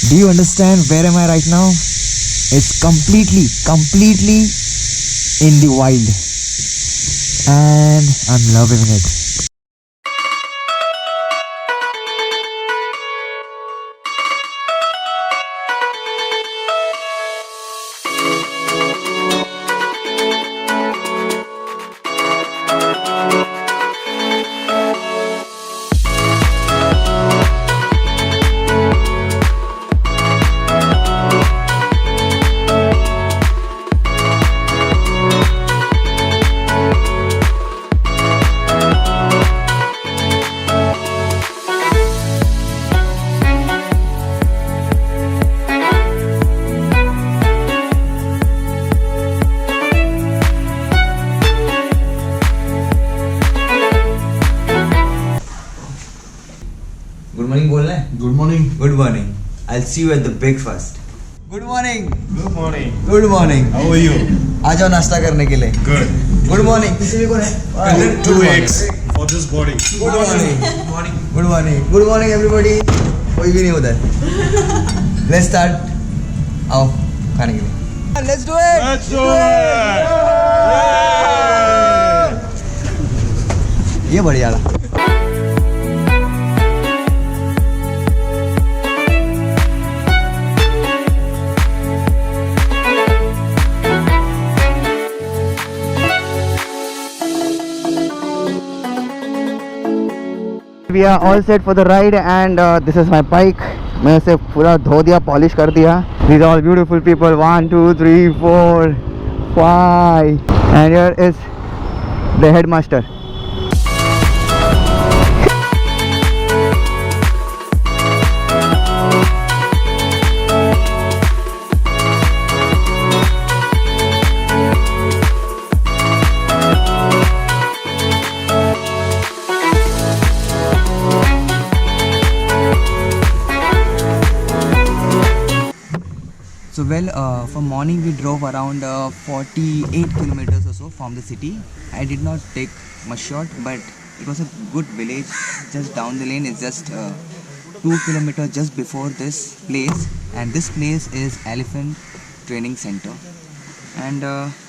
Do you understand where am I right now? It's completely in the wild. And I'm loving it. Good morning बोलना है? Good morning. Good morning. I'll see you at the breakfast. Good morning. Good morning. Good morning. How are you? आ जाओ नाश्ता करने के लिए. Good. Good morning. किसी भी कौन है? Two eggs for this body. Good morning. Good morning. Good morning. Good morning everybody. कोई भी नहीं होता है. Let's start. आओ खाने के लिए. Let's do it. Let's do it. ये बढ़िया था. We are all set for the ride and this is my bike. मैं इसे पूरा धो दिया, पॉलिश कर दिया. These are all beautiful people. 1, 2, 3, 4, 5. And here is the headmaster. So from morning we drove around 48 kilometers or so from the city. I did not take much shot, but it was a good village just down the lane. It's just 2 kilometers just before this place, and this place is Elephant Training Center. And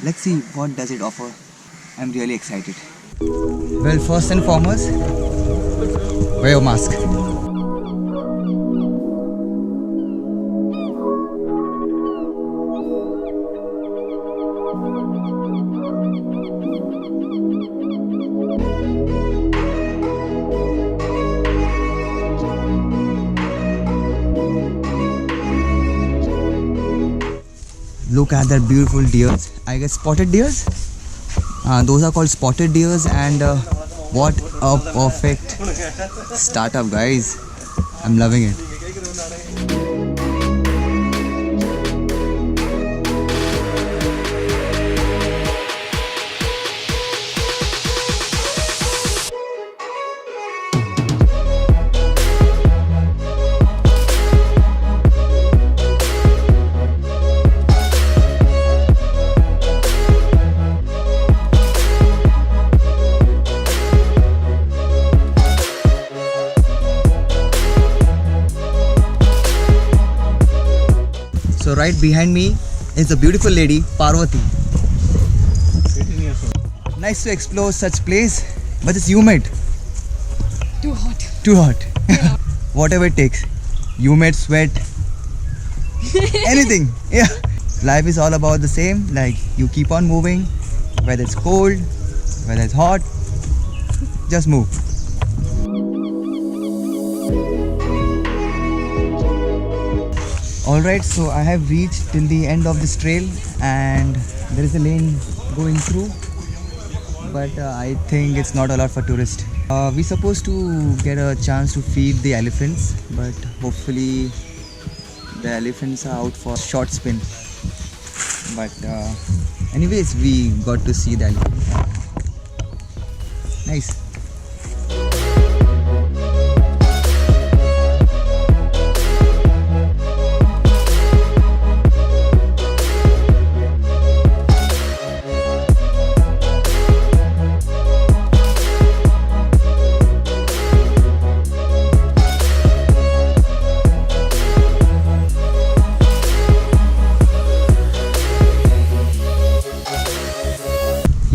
let's see what does it offer. I'm really excited. Well, first and foremost, wear your mask. Look at that beautiful deers. I guess spotted deers. Those are called spotted deers, and what a perfect startup, guys. I'm loving it. So right behind me is the beautiful lady Parvati. Nice to explore such place, but it's humid. Too hot. Too hot. Whatever it takes. Humid, sweat, anything. Yeah. Life is all about the same. Like you keep on moving, whether it's cold, whether it's hot, just move. Alright, so I have reached till the end of this trail and there is a lane going through, but I think it's not allowed for tourists. We're supposed to get a chance to feed the elephants, but hopefully the elephants are out for short spin. But anyways, we got to see the elephant. Nice.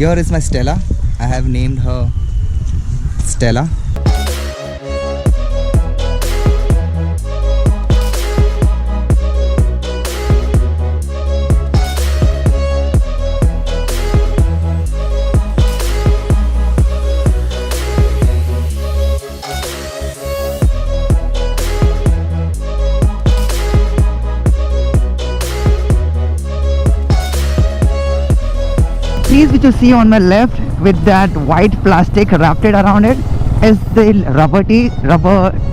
Here is my Stella. I have named her Stella. Trees which you see on my left with that white plastic wrapped it around it is the rubber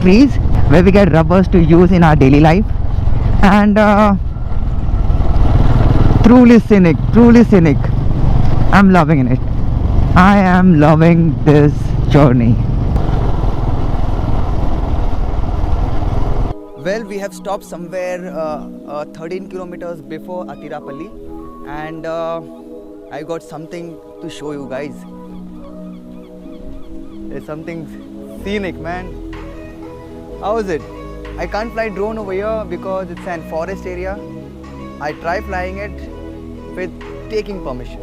trees where we get rubbers to use in our daily life. And truly scenic. I'm loving it. I am loving this journey. Well, we have stopped somewhere 13 kilometers before Atirapalli, and I got something to show you guys. It's something scenic, man. How is it? I can't fly drone over here because it's an forest area. I try flying it with taking permission.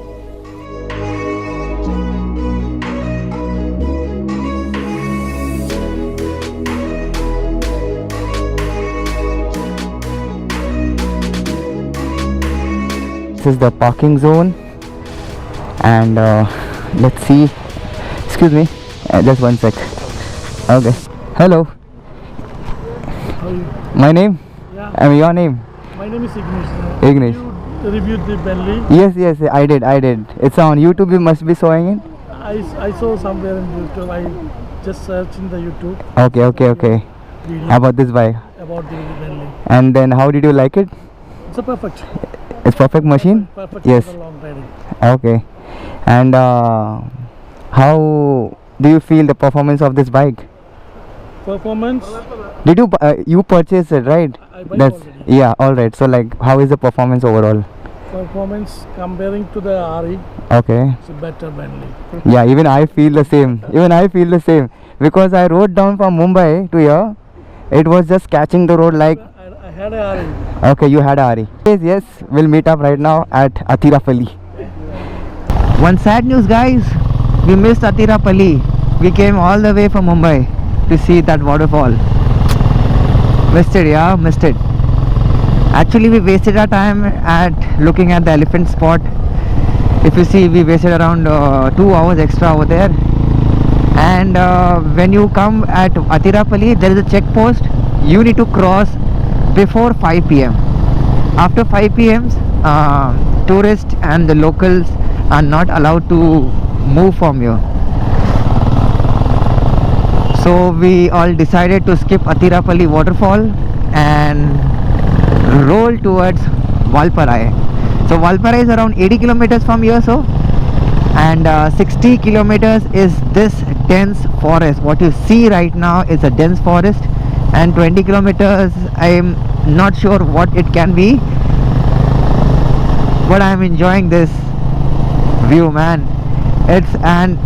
This is the parking zone. And let's see. Excuse me, just one sec. Okay. Hello. How are you? My name? Yeah, I mean your name? my name is Ignish. Ignish. You reviewed the Bentley. Yes, I did. It's on YouTube. You must be showing it. I saw somewhere in YouTube. I just searched in the YouTube Okay. video How about this bike? about the Bentley. And then how did you like it? It's a perfect. It's perfect machine. Perfect Yes. for long riding. Okay. And how do you feel the performance of this bike? Performance. Did you you purchase it, right? I buy That's already. yeah. All right. So like, how is the performance overall? Performance comparing to the RE, Okay. it's a better Bentley. Yeah. Even I feel the same. Because I rode down from Mumbai to here. It was just catching the road like. I had a RE. Okay, you had a Ari. Yes, we'll meet up right now at Atirapalli. One sad news, guys. We missed Atirapalli. We came all the way from Mumbai to see that waterfall. Missed it. Actually, we wasted our time at looking at the elephant spot. If you see, we wasted around 2 hours extra over there. And when you come at Atirapalli, there is a check post. You need to cross before 5 p.m. After 5 p.m, tourists and the locals are not allowed to move from here. So we all decided to skip Atirapalli waterfall and roll towards Valparai. So Valparai is around 80 kilometers from here, and 60 kilometers is this dense forest. What you see right now is a dense forest, and 20 kilometers I am not sure what it can be, but I am enjoying this view, man. It's an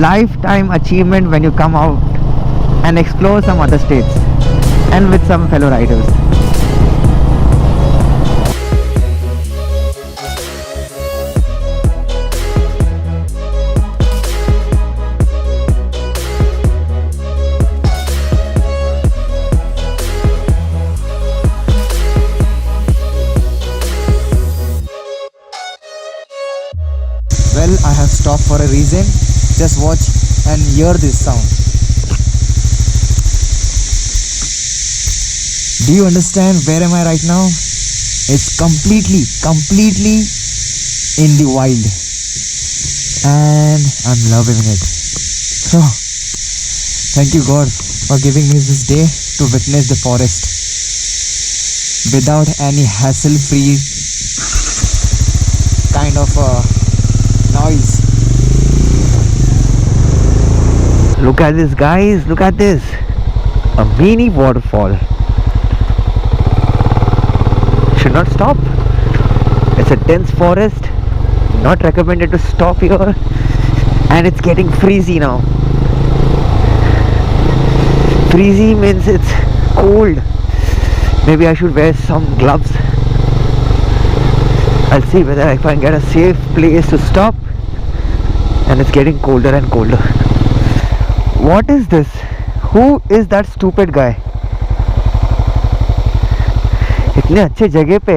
lifetime achievement when you come out and explore some other states and with some fellow riders. Well, I have stopped for a reason. Just watch and hear this sound. Do you understand where am I right now? It's completely in the wild, and I'm loving it. So, thank you God for giving me this day to witness the forest without any hassle-free kind of noise. Look at this, guys. Look at this. A mini waterfall. Should not stop. It's a dense forest. Not recommended to stop here. And it's getting freezy now. Freezy means it's cold. Maybe I should wear some gloves. I'll see whether I can get a safe place to stop and it's getting colder and colder. What is this? Who is that stupid guy? इतने अच्छे जगह पे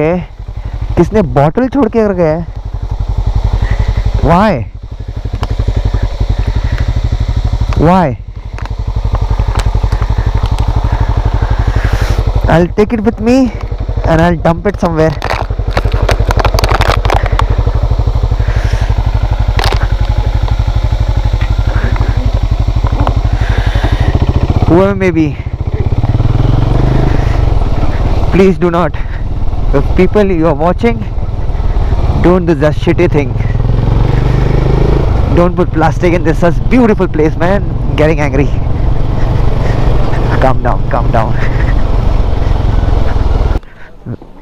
किसने bottle छोड़ के गया है? Why? Why? I'll take it with me and I'll dump it somewhere. Whoever may be, please do not. The people you are watching, don't do that shitty thing. Don't put plastic in this such beautiful place, man. I'm getting angry. Calm down, calm down.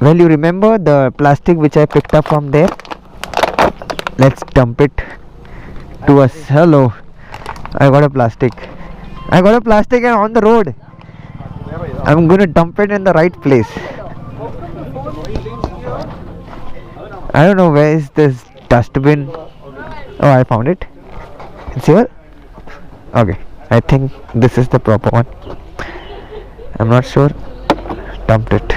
Well, you remember the plastic which I picked up from there? Let's dump it to us. Hello. I got a plastic. I got a plastic and on the road. I'm gonna dump it in the right place. I don't know where is this dustbin. Oh, I found it. It's here? Okay. I think this is the proper one. I'm not sure. Dumped it.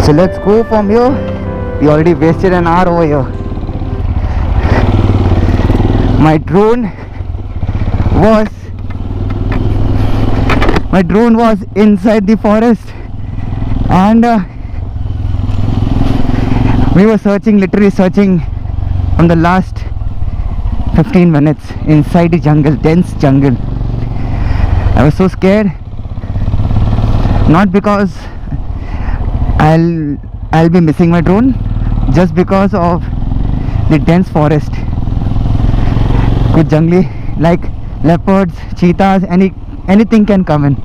So let's go from here. We already wasted an hour over here. My drone was inside the forest, and we were literally searching from the last 15 minutes inside the jungle, dense jungle. I was so scared, not because I'll be missing my drone, just because of the dense forest. Kuch jungli, like leopards, cheetahs, anything can come in.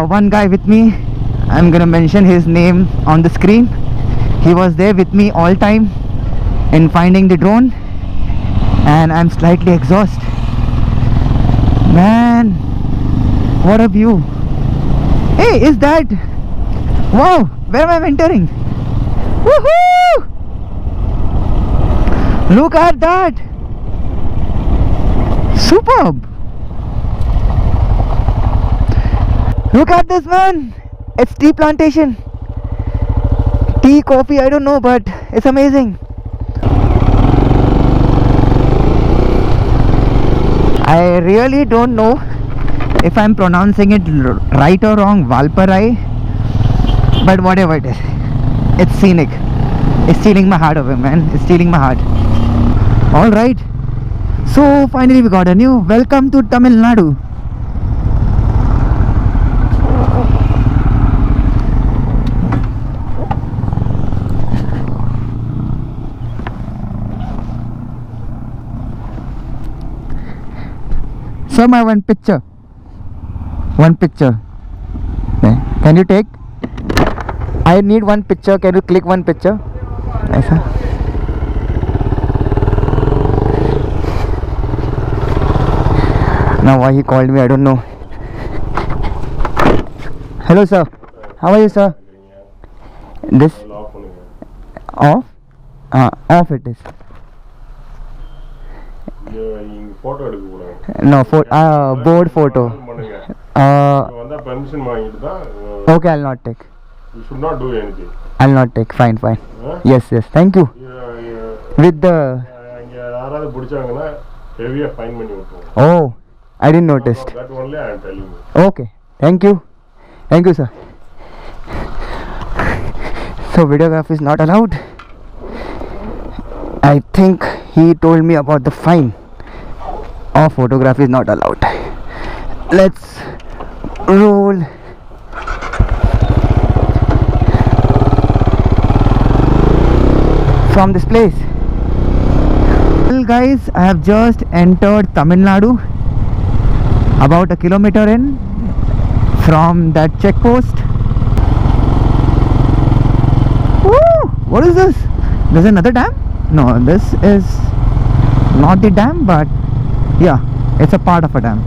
One guy with me, I'm gonna mention his name on the screen. He was there with me all time in finding the drone, and I'm slightly exhausted. Man, what a view. Hey, is that? Wow, where am I entering? Woohoo! Look at that. Superb. Look at this, man. It's tea plantation. Tea, coffee, I don't know, but it's amazing. I really don't know if I'm pronouncing it right or wrong, Valparai, but whatever it is, it's scenic. It's stealing my heart away, man. It's stealing my heart. Alright, so finally we got a new welcome to Tamil Nadu. So my one picture. Can you take? I need one picture. Can you click one picture? ऐसा. Now why he called me, I don't know. Hello sir, how are you sir? This off? Off it is. No, board photo. Okay, I'll not take. You should not do anything. I'll not take. Fine. Huh? Yes. Thank you. With the. Oh, I didn't notice. That only I am telling you. Okay. Thank you, sir. So videography is not allowed. I think he told me about the fine. Or photography is not allowed. Let's roll. from this place. Well guys, I have just entered Tamil Nadu, about a kilometer in from that checkpost. Woo! What is this? There's another dam? No, this is not the dam, but yeah, it's a part of a dam.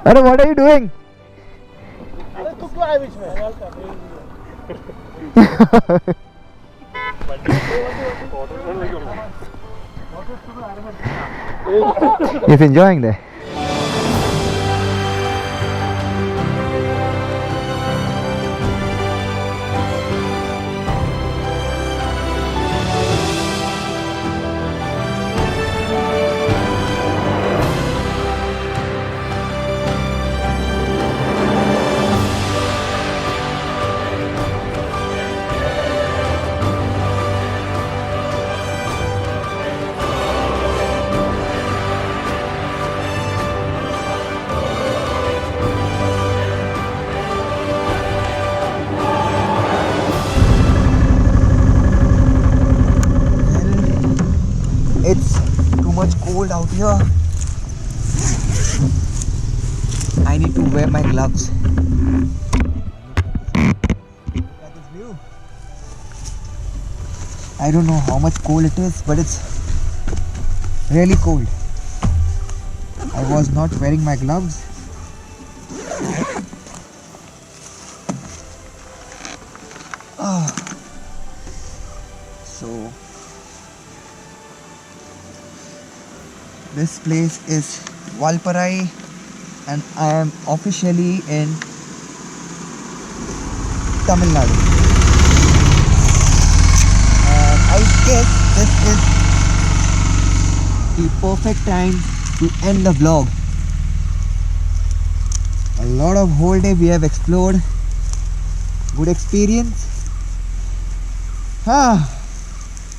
Arey, what are you doing? He's enjoying there. It's too much cold out here. I need to wear my gloves. Look at this view. I don't know how much cold it is, but it's really cold. I was not wearing my gloves. So this place is Valparai and I am officially in Tamil Nadu. And I guess this is the perfect time to end the vlog. A lot of whole day we have explored. Good experience.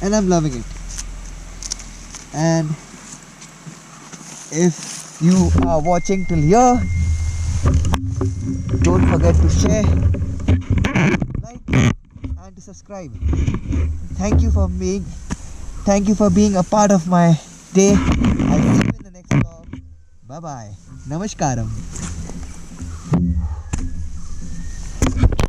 And I'm loving it. And if you are watching till here, don't forget to share, like and to subscribe. Thank you for being a part of my day. I'll see you in the next vlog. Bye bye. Namaskaram.